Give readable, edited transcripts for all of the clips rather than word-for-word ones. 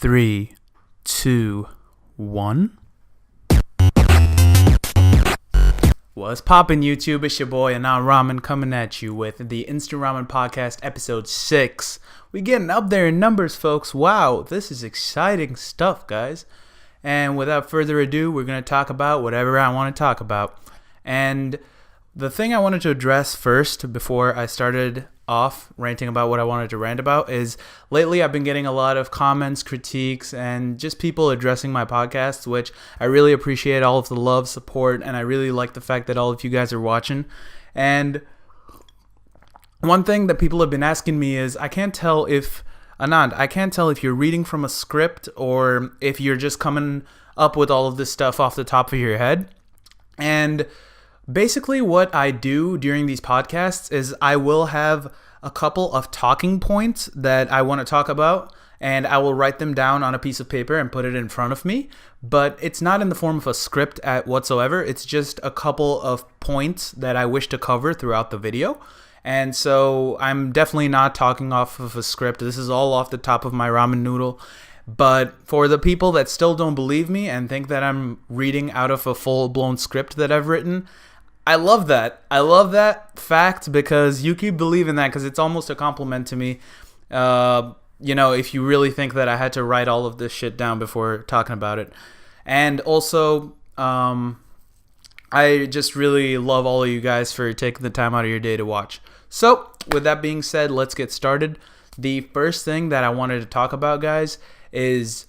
3, 2, 1. What's poppin', YouTube? It's your boy Anand Raman coming at you with the Instant Ramen Podcast episode 6. We getting up there in numbers, folks. Wow, this is exciting stuff, guys. And without further ado, we're going to talk about whatever I want to talk about. And the thing I wanted to address first before I started off ranting about what I wanted to rant about is lately I've been getting a lot of comments, critiques, and just people addressing my podcasts, which I really appreciate all of the love, support, and I really like the fact that all of you guys are watching. And one thing that people have been asking me is, I can't tell if you're reading from a script or if you're just coming up with all of this stuff off the top of your head. And basically what I do during these podcasts is I will have a couple of talking points that I want to talk about, and I will write them down on a piece of paper and put it in front of me. But it's not in the form of a script whatsoever. It's just a couple of points that I wish to cover throughout the video. And so I'm definitely not talking off of a script. This is all off the top of my ramen noodle. But for the people that still don't believe me and think that I'm reading out of a full-blown script that I've written, I love that. I love that fact because you keep believing that because it's almost a compliment to me. If you really think that I had to write all of this shit down before talking about it. And also, I just really love all of you guys for taking the time out of your day to watch. So, with that being said, let's get started. The first thing that I wanted to talk about, guys, is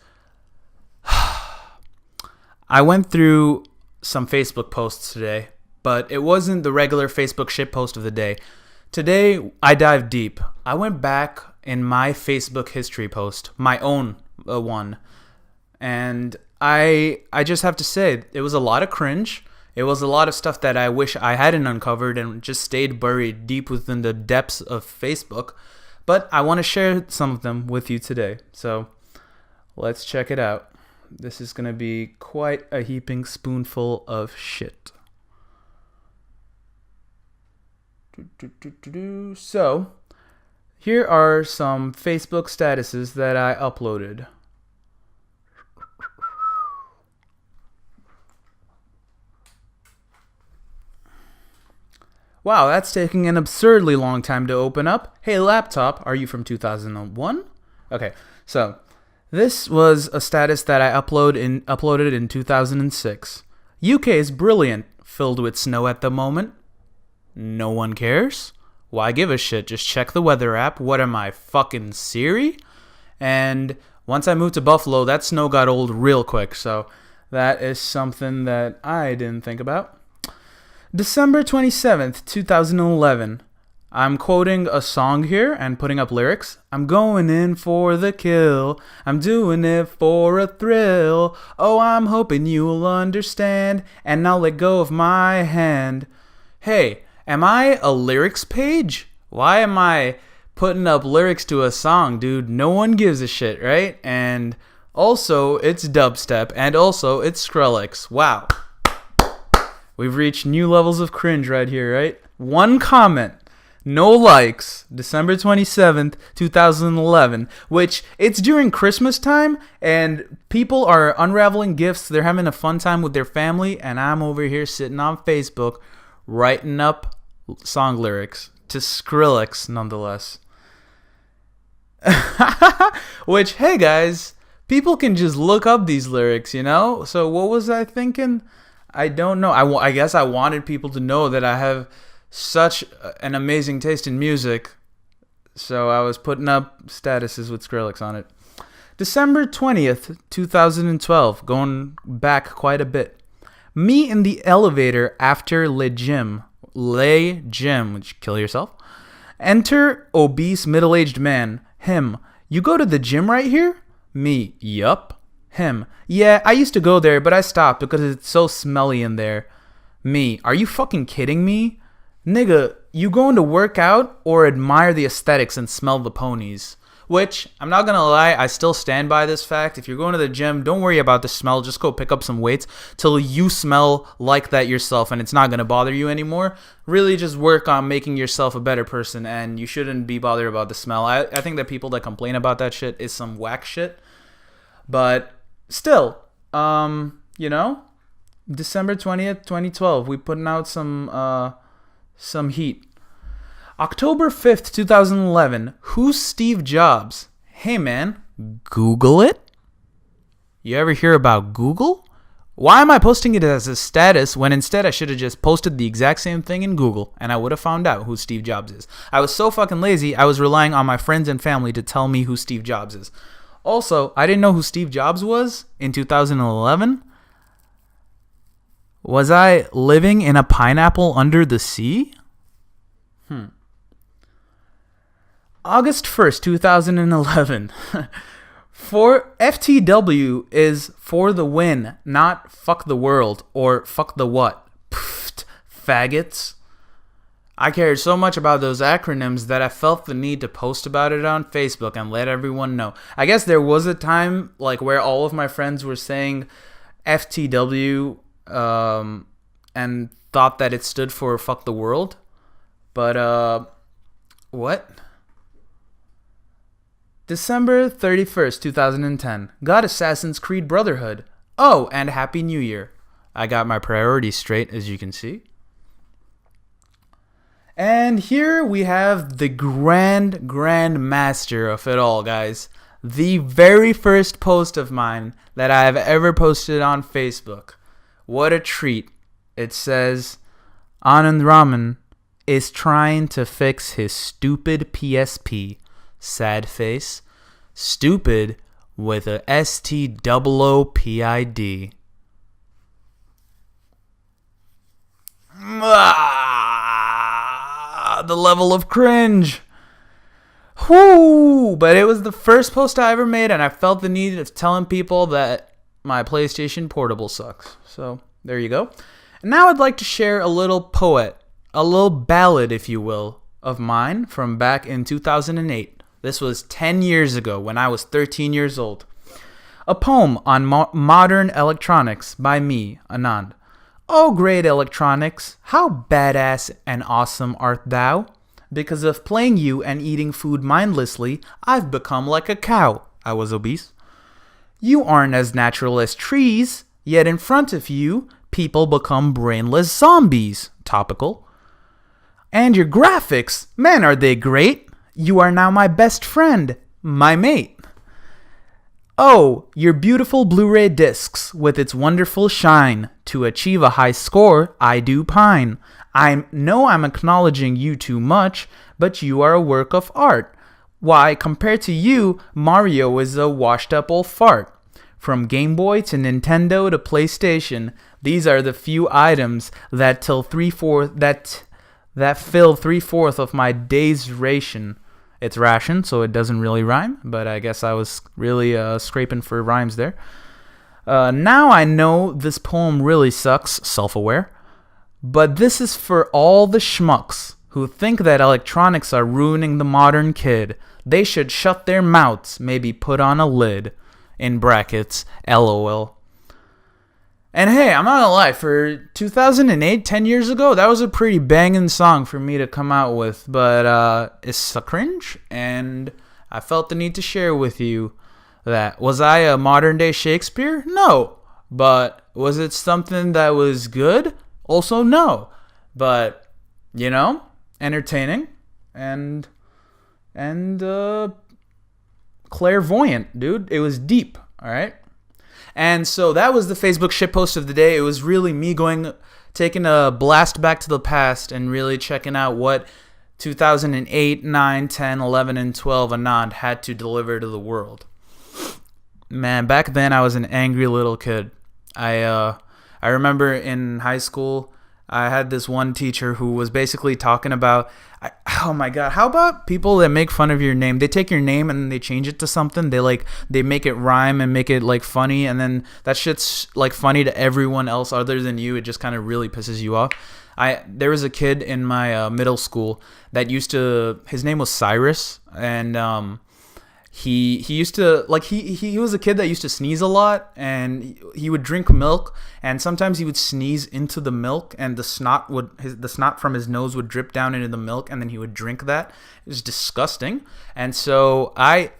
I went through some Facebook posts today, but it wasn't the regular Facebook shitpost of the day. Today, I dived deep. I went back in my Facebook history post, my own one, and I just have to say, it was a lot of cringe. It was a lot of stuff that I wish I hadn't uncovered and just stayed buried deep within the depths of Facebook. But I want to share some of them with you today. So let's check it out. This is going to be quite a heaping spoonful of shit. So here are some Facebook statuses that I uploaded. Wow, that's taking an absurdly long time to open up. Hey laptop, are you from 2001? Okay, so this was a status that I uploaded in 2006. UK is brilliant, filled with snow at the moment. No one cares? Why give a shit? Just check the weather app. What am I, fucking Siri? And once I moved to Buffalo, that snow got old real quick, so that is something that I didn't think about. December 27th, 2011. I'm quoting a song here and putting up lyrics. I'm going in for the kill. I'm doing it for a thrill. Oh, I'm hoping you'll understand and now let go of my hand. Hey, am I a lyrics page? Why am I putting up lyrics to a song, dude? No one gives a shit, right? And also, it's dubstep, and also, it's Skrillex. Wow. We've reached new levels of cringe right here, right? One comment, no likes, December 27th, 2011, which it's during Christmas time, and people are unraveling gifts. They're having a fun time with their family, and I'm over here sitting on Facebook writing up song lyrics to Skrillex, nonetheless. Which, hey guys, people can just look up these lyrics, you know? So what was I thinking? I don't know. I guess I wanted people to know that I have such an amazing taste in music. So I was putting up statuses with Skrillex on it. December 20th, 2012. Going back quite a bit. Me in the elevator after le gym. Would you kill yourself? Enter obese middle-aged man. Him. You go to the gym right here? Me. Yup. Him. Yeah, I used to go there, but I stopped because it's so smelly in there. Me. Are you fucking kidding me? Nigga, you going to work out or admire the aesthetics and smell the ponies? Which, I'm not gonna lie, I still stand by this fact. If you're going to the gym, don't worry about the smell. Just go pick up some weights till you smell like that yourself and it's not gonna bother you anymore. Really just work on making yourself a better person and you shouldn't be bothered about the smell. I think that people that complain about that shit is some whack shit. But still, December 20th, 2012, we putting out some heat. October 5th, 2011, who's Steve Jobs? Hey man, Google it? You ever hear about Google? Why am I posting it as a status when instead I should have just posted the exact same thing in Google and I would have found out who Steve Jobs is? I was so fucking lazy, I was relying on my friends and family to tell me who Steve Jobs is. Also, I didn't know who Steve Jobs was in 2011. Was I living in a pineapple under the sea? August 1st, 2011. For FTW is for the win, not fuck the world or fuck the what. Pfft, faggots. I cared so much about those acronyms that I felt the need to post about it on Facebook and let everyone know. I guess there was a time where all of my friends were saying FTW and thought that it stood for fuck the world. But what? December 31st, 2010. Got Assassin's Creed Brotherhood. Oh, and Happy New Year. I got my priorities straight, as you can see. And here we have the grand master of it all, guys. The very first post of mine that I have ever posted on Facebook. What a treat. It says, Anand Raman is trying to fix his stupid PSP. Sad face. Stupid with a STOOPID. The level of cringe. Whoo! But it was the first post I ever made, and I felt the need of telling people that my PlayStation Portable sucks. So, there you go. And now I'd like to share a little a little ballad, if you will, of mine from back in 2008. This was 10 years ago when I was 13 years old. A poem on modern electronics by me, Anand. Oh, great electronics, how badass and awesome art thou? Because of playing you and eating food mindlessly, I've become like a cow. I was obese. You aren't as natural as trees, yet in front of you, people become brainless zombies. Topical. And your graphics, man, are they great? You are now my best friend, my mate. Oh, your beautiful Blu-ray discs with its wonderful shine. To achieve a high score, I do pine. I know I'm acknowledging you too much, but you are a work of art. Why, compared to you, Mario is a washed-up old fart. From Game Boy to Nintendo to PlayStation, these are the few items that fill 3/4 of my day's ration. It's ration, so it doesn't really rhyme, but I guess I was really scraping for rhymes there. Now I know this poem really sucks, self-aware, but this is for all the schmucks who think that electronics are ruining the modern kid. They should shut their mouths, maybe put on a lid, in brackets, LOL. And hey, I'm not gonna lie, for 2008, 10 years ago, that was a pretty banging song for me to come out with. But it's a cringe, and I felt the need to share with you that. Was I a modern day Shakespeare? No. But was it something that was good? Also, no. But, entertaining and clairvoyant, dude. It was deep, all right? And so that was the Facebook shitpost of the day. It was really me taking a blast back to the past and really checking out what 2008, 9, 10, 11, and 12 Anand had to deliver to the world. Man, back then I was an angry little kid. I remember in high school, I had this one teacher who was basically talking about, oh my god, how about people that make fun of your name? They take your name and they change it to something. They make it rhyme and make it funny, and then that shit's funny to everyone else other than you. It just kind of really pisses you off. There was a kid in my middle school that his name was Cyrus, and he used to he was a kid that used to sneeze a lot, and he would drink milk, and sometimes he would sneeze into the milk, and the snot from his nose would drip down into the milk, and then he would drink that. It was disgusting. And so I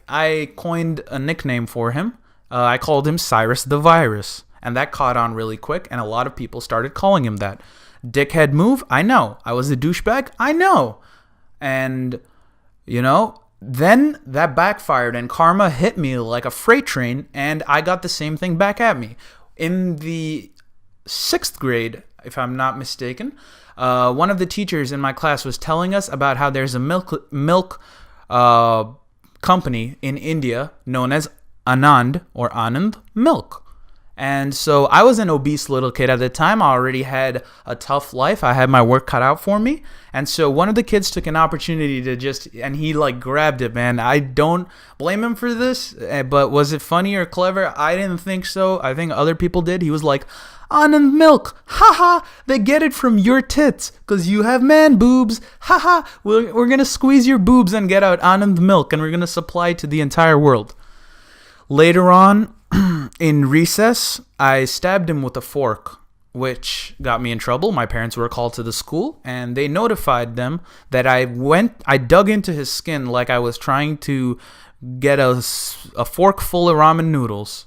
coined a nickname for him. I called him Cyrus the Virus. And that caught on really quick, and a lot of people started calling him that. Dickhead move? I know. I was a douchebag? I know. And, then that backfired, and karma hit me like a freight train, and I got the same thing back at me. In the 6th grade, if I'm not mistaken, one of the teachers in my class was telling us about how there's a milk company in India known as Anand Milk. And so I was an obese little kid at the time. I already had a tough life. I had my work cut out for me. And so one of the kids took an opportunity and he grabbed it, man. I don't blame him for this, but was it funny or clever? I didn't think so. I think other people did. He was like, Anand Milk, haha, they get it from your tits because you have man boobs, haha, we're going to squeeze your boobs and get out Anand Milk, and we're going to supply it to the entire world. Later on, in recess, I stabbed him with a fork, which got me in trouble. My parents were called to the school, and they notified them that I dug into his skin like I was trying to get a fork full of ramen noodles.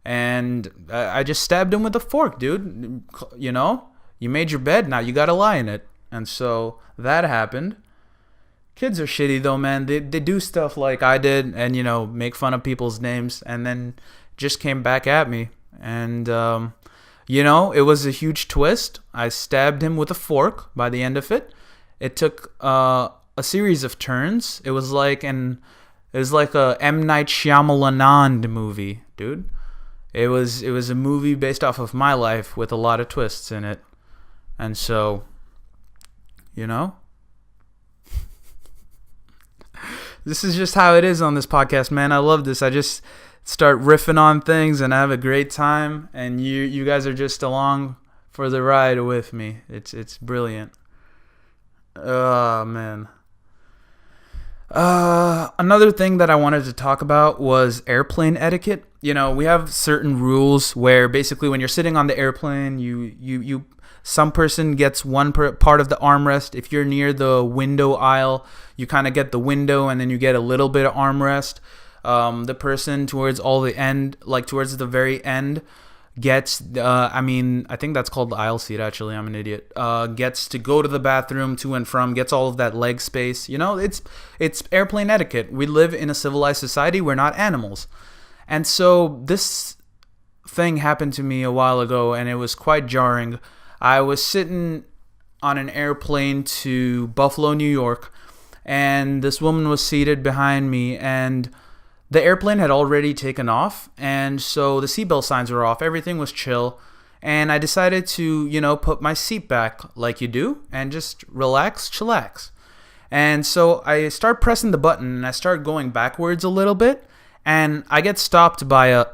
And I just stabbed him with a fork, dude. You made your bed, now you gotta lie in it. And so that happened. Kids are shitty though, man. They do stuff like I did and, make fun of people's names and then just came back at me. And, it was a huge twist. I stabbed him with a fork by the end of it. It took a series of turns. It was like a M. Night Shyamalan movie, dude. It was a movie based off of my life with a lot of twists in it. And so, this is just how it is on this podcast, man. I love this. I just start riffing on things and I have a great time, and you guys are just along for the ride with me. It's brilliant. Oh, man. Another thing that I wanted to talk about was airplane etiquette. We have certain rules where basically when you're sitting on the airplane, you some person gets one part of the armrest. If you're near the window aisle, you kind of get the window and then you get a little bit of armrest. The person towards towards the very end gets, I think that's called the aisle seat, actually. I'm an idiot. Gets to go to the bathroom to and from, gets all of that leg space. It's airplane etiquette. We live in a civilized society. We're not animals. And so this thing happened to me a while ago, and it was quite jarring. I was sitting on an airplane to Buffalo, New York, and this woman was seated behind me, and the airplane had already taken off, and so the seatbelt signs were off. Everything was chill, and I decided to, put my seat back like you do and just relax, chillax. And so I start pressing the button, and I start going backwards a little bit, and I get stopped by a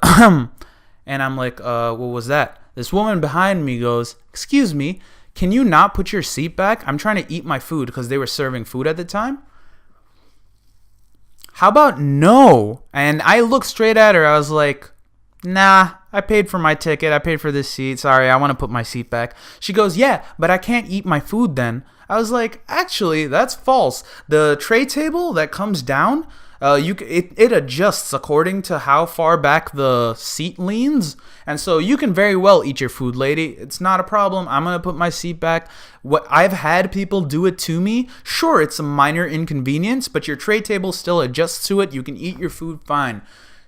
and I'm like, what was that? This woman behind me goes, "Excuse me, can you not put your seat back? I'm trying to eat my food," because they were serving food at the time. How about no? And I looked straight at her. I was like, nah, I paid for my ticket. I paid for this seat. Sorry, I want to put my seat back. She goes, yeah, but I can't eat my food then. I was like, actually, that's false. The tray table that comes down, it adjusts according to how far back the seat leans. And so you can very well eat your food, lady. It's not a problem. I'm going to put my seat back. I've had people do it to me. Sure, it's a minor inconvenience, but your tray table still adjusts to it. You can eat your food fine.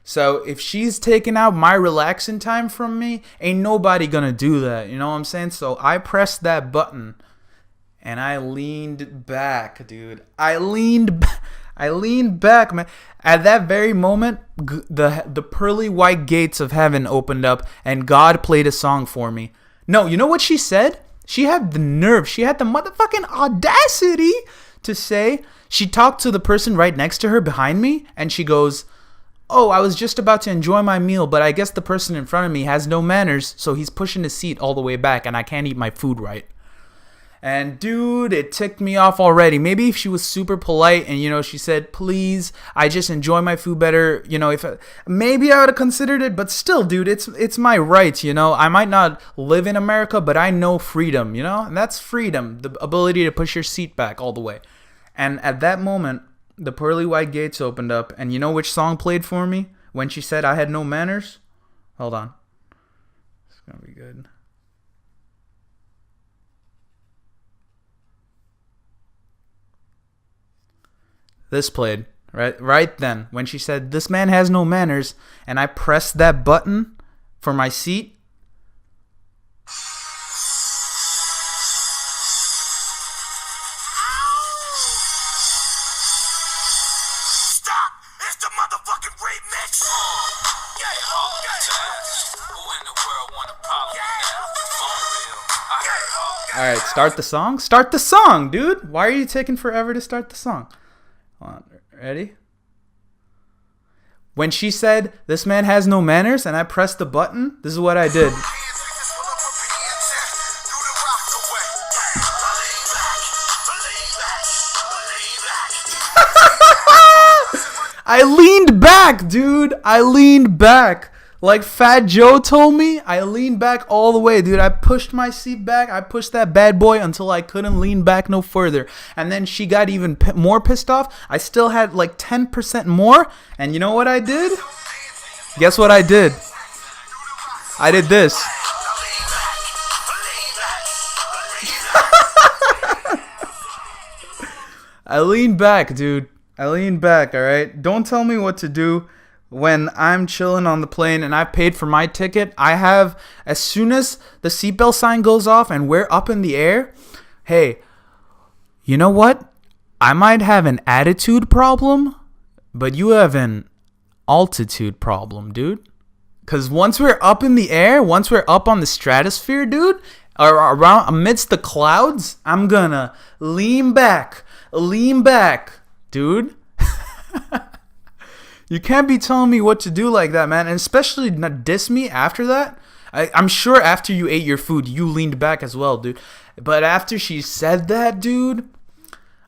So if she's taking out my relaxing time from me, ain't nobody going to do that. You know what I'm saying? So I pressed that button and I leaned back, dude. I leaned back, man. At that very moment, the pearly white gates of heaven opened up and God played a song for me. No, you know what she said? She had the nerve. She had the motherfucking audacity to say, she talked to the person right next to her behind me, and she goes, "Oh, I was just about to enjoy my meal, but I guess the person in front of me has no manners, so he's pushing his seat all the way back, and I can't eat my food right." And dude, it ticked me off already. Maybe if she was super polite and, she said, "Please, I just enjoy my food better," maybe I would have considered it, but still, dude, it's my right, I might not live in America, but I know freedom, and that's freedom, the ability to push your seat back all the way. And at that moment, the pearly white gates opened up, and you know which song played for me? when she said I had no manners. Hold on. It's going to be good. This played right then when she said this man has no manners, and I pressed that button for my seat. Stop! It's the motherfucking remix. Who in the world want a problem now? All right, start the song. Start the song, dude. Why are you taking forever to start the song? Hold on. Ready? When she said, this man has no manners, and I pressed the button, this is what I did. I leaned back, dude. I leaned back. Like Fat Joe told me, I leaned back all the way, dude. I pushed my seat back. I pushed that bad boy until I couldn't lean back no further. And then she got even more pissed off. I still had like 10% more. And you know what I did? Guess what I did? I did this. I leaned back, dude. I leaned back, all right? Don't tell me what to do. When I'm chilling on the plane and I paid for my ticket, I have, as soon as the seatbelt sign goes off and we're up in the air, hey, you know what? I might have an attitude problem, but you have an altitude problem, dude. Because once we're up in the air, once we're up on the stratosphere, dude, or around amidst the clouds, I'm gonna lean back, dude. You can't be telling me what to do like that, man. And especially not diss me after that. I'm sure after you ate your food, you leaned back as well, dude. But after she said that, dude,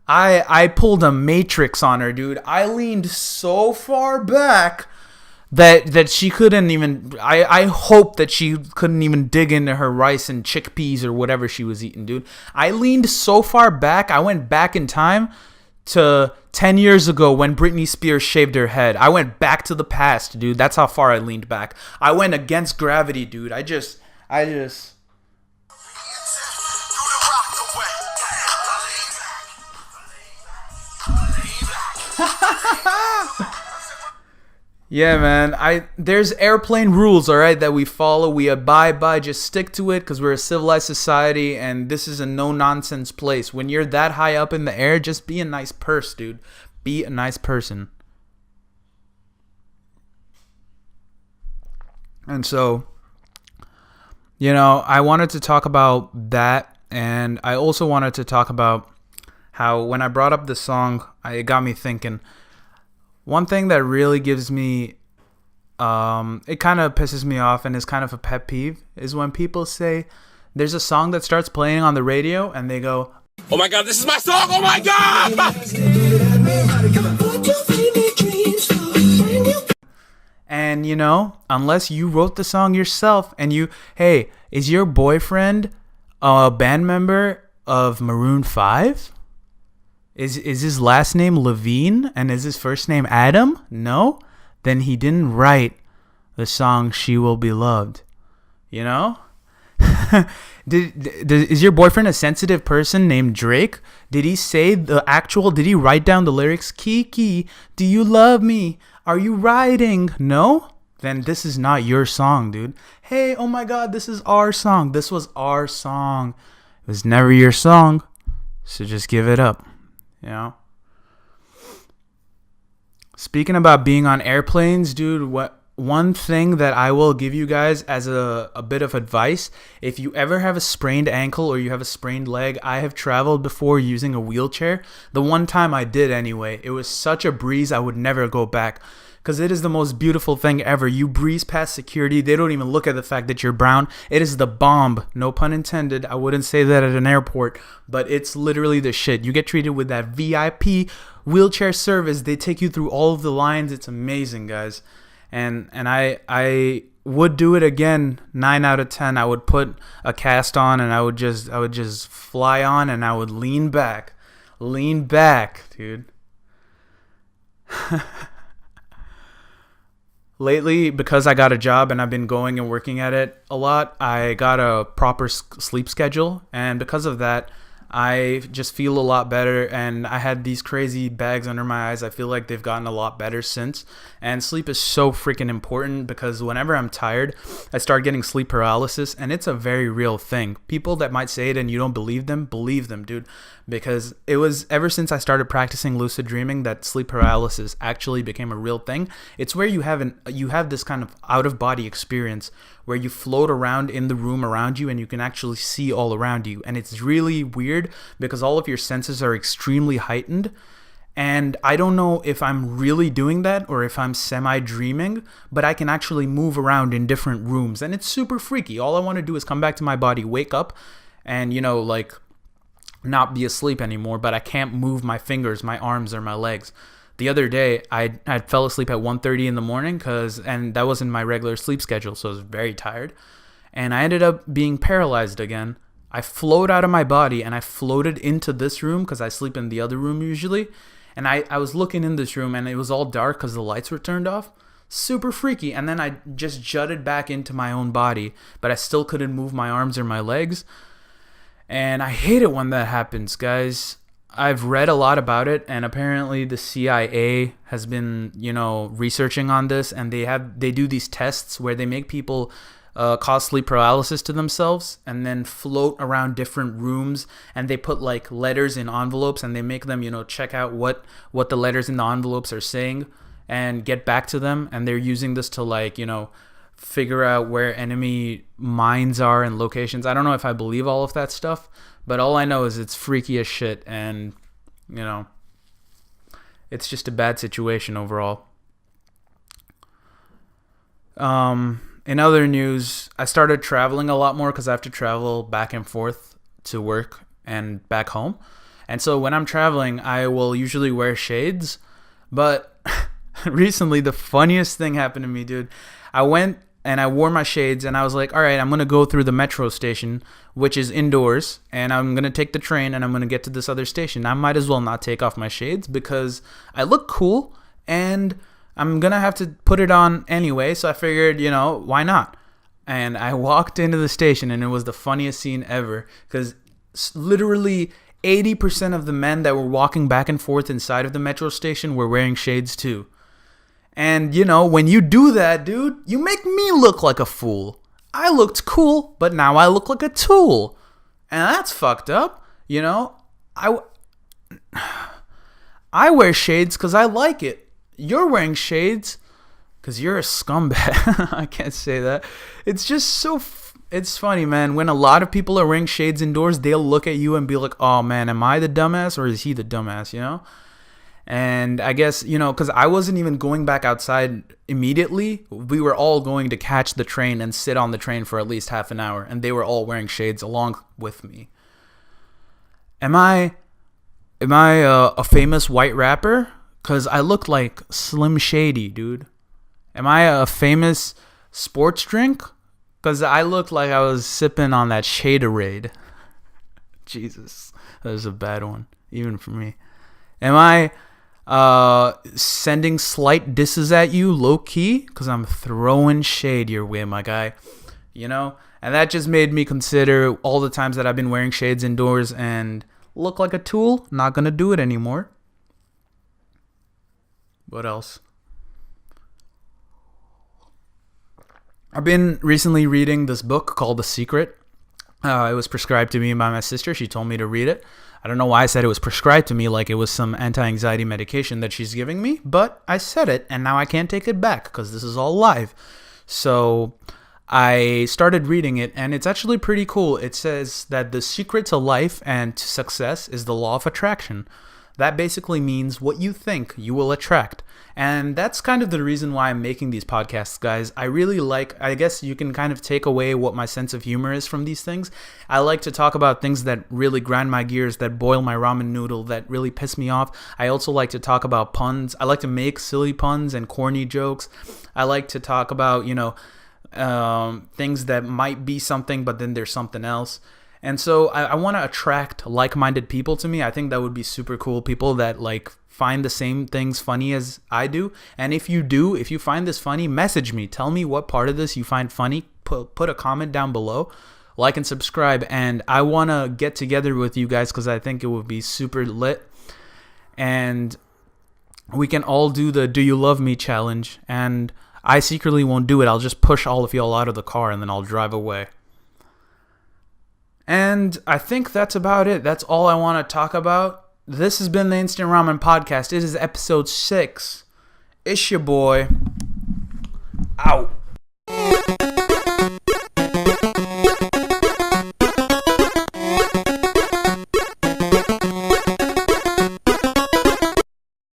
I pulled a matrix on her, dude. I leaned so far back that she couldn't even... I hope that she couldn't even dig into her rice and chickpeas or whatever she was eating, dude. I leaned so far back, I went back in time to 10 years ago when Britney Spears shaved her head. I went back to the past, dude. That's how far I leaned back. I went against gravity, dude. I just Yeah, man. There's airplane rules, all right, that we follow. We abide by. Just stick to it because we're a civilized society, and this is a no-nonsense place. When you're that high up in the air, just be a nice person, dude. Be a nice person. And so, I wanted to talk about that, and I also wanted to talk about how when I brought up the song, it got me thinking. One thing that really gives me, it kind of pisses me off and is kind of a pet peeve, is when people say there's a song that starts playing on the radio and they go, Oh my God, this is my song! Oh my God! And unless you wrote the song yourself and hey, is your boyfriend a band member of Maroon 5? Is his last name Levine and is his first name Adam? No? Then he didn't write the song She Will Be Loved. Is your boyfriend a sensitive person named Drake? Did he write down the lyrics? Kiki, do you love me? Are you riding? No? Then this is not your song, dude. Hey, oh my God, this is our song. This was our song. It was never your song. So just give it up. Speaking about being on airplanes, dude, one thing that I will give you guys as a bit of advice, if you ever have a sprained ankle or you have a sprained leg, I have traveled before using a wheelchair. The one time I did anyway, it was such a breeze, I would never go back. Because it is the most beautiful thing ever. You breeze past security. They don't even look at the fact that you're brown. It is the bomb. No pun intended. I wouldn't say that at an airport. But it's literally the shit. You get treated with that VIP wheelchair service. They take you through all of the lines. It's amazing, guys. And I would do it again 9 out of 10. I would put a cast on and I would just fly on and I would lean back. Lean back, dude. lately, because I got a job and I've been going and working at it a lot, I got a proper sleep schedule. And because of that, I just feel a lot better, and I had these crazy bags under my eyes. I feel like they've gotten a lot better since. And sleep is so freaking important because whenever I'm tired, I start getting sleep paralysis, and it's a very real thing. People that might say it and you don't believe them, dude. Because it was ever since I started practicing lucid dreaming that sleep paralysis actually became a real thing. It's where you have this kind of out of body experience where you float around in the room around you and you can actually see all around you. And it's really weird because all of your senses are extremely heightened. And I don't know if I'm really doing that or if I'm semi-dreaming, but I can actually move around in different rooms. And it's super freaky. All I want to do is come back to my body, wake up, and, not be asleep anymore, but I can't move my fingers, my arms, or my legs. The other day, I fell asleep at 1:30 in the morning and that wasn't my regular sleep schedule, so I was very tired. And I ended up being paralyzed again. I float out of my body and I floated into this room because I sleep in the other room usually. And I was looking in this room and it was all dark because the lights were turned off. Super freaky. And then I just jutted back into my own body, but I still couldn't move my arms or my legs. And I hate it when that happens, guys. I've read a lot about it, and apparently the CIA has been, researching on this, and they do these tests where they make people cause sleep paralysis to themselves and then float around different rooms, and they put like letters in envelopes and they make them, check out what the letters in the envelopes are saying and get back to them, and they're using this to figure out where enemy mines are and locations. I don't know if I believe all of that stuff, but all I know is it's freaky as shit, and it's just a bad situation overall. In other news, I started traveling a lot more because I have to travel back and forth to work and back home. And so when I'm traveling, I will usually wear shades, but recently the funniest thing happened to me, dude. I went and I wore my shades and I was like, all right, I'm going to go through the metro station, which is indoors, and I'm going to take the train and I'm going to get to this other station. I might as well not take off my shades because I look cool and I'm going to have to put it on anyway. So I figured, why not? And I walked into the station and it was the funniest scene ever because literally 80% of the men that were walking back and forth inside of the metro station were wearing shades too. And, when you do that, dude, you make me look like a fool. I looked cool, but now I look like a tool. And that's fucked up. I wear shades because I like it. You're wearing shades because you're a scumbag. I can't say that. It's just it's funny, man. When a lot of people are wearing shades indoors, they'll look at you and be like, oh, man, am I the dumbass or is he the dumbass, And I guess, because I wasn't even going back outside immediately. We were all going to catch the train and sit on the train for at least half an hour. And they were all wearing shades along with me. Am I a famous white rapper? Because I look like Slim Shady, dude. Am I a famous sports drink? Because I look like I was sipping on that Shaderade. Jesus, that was a bad one, even for me. Am I sending slight disses at you low-key? Because I'm throwing shade your way, my guy. And that just made me consider all the times that I've been wearing shades indoors and look like a tool. Not going to do it anymore. What else? I've been recently reading this book called The Secret. It was prescribed to me by my sister. She told me to read it. I don't know why I said it was prescribed to me like it was some anti-anxiety medication that she's giving me, but I said it, and now I can't take it back because this is all live. So I started reading it, and it's actually pretty cool. It says that the secret to life and to success is the law of attraction. That basically means what you think, you will attract. And that's kind of the reason why I'm making these podcasts, guys. I guess you can kind of take away what my sense of humor is from these things. I like to talk about things that really grind my gears, that boil my ramen noodle, that really piss me off. I also like to talk about puns. I like to make silly puns and corny jokes. I like to talk about, things that might be something, but then there's something else. And so I want to attract like-minded people to me. I think that would be super cool. People that like find the same things funny as I do. And if you find this funny, message me. Tell me what part of this you find funny. Put a comment down below. Like and subscribe. And I want to get together with you guys because I think it would be super lit. And we can all do the Do You Love Me challenge. And I secretly won't do it. I'll just push all of y'all out of the car and then I'll drive away. And I think that's about it. That's all I want to talk about. This has been the Instant Ramen Podcast. It is episode 6. It's your boy. Out.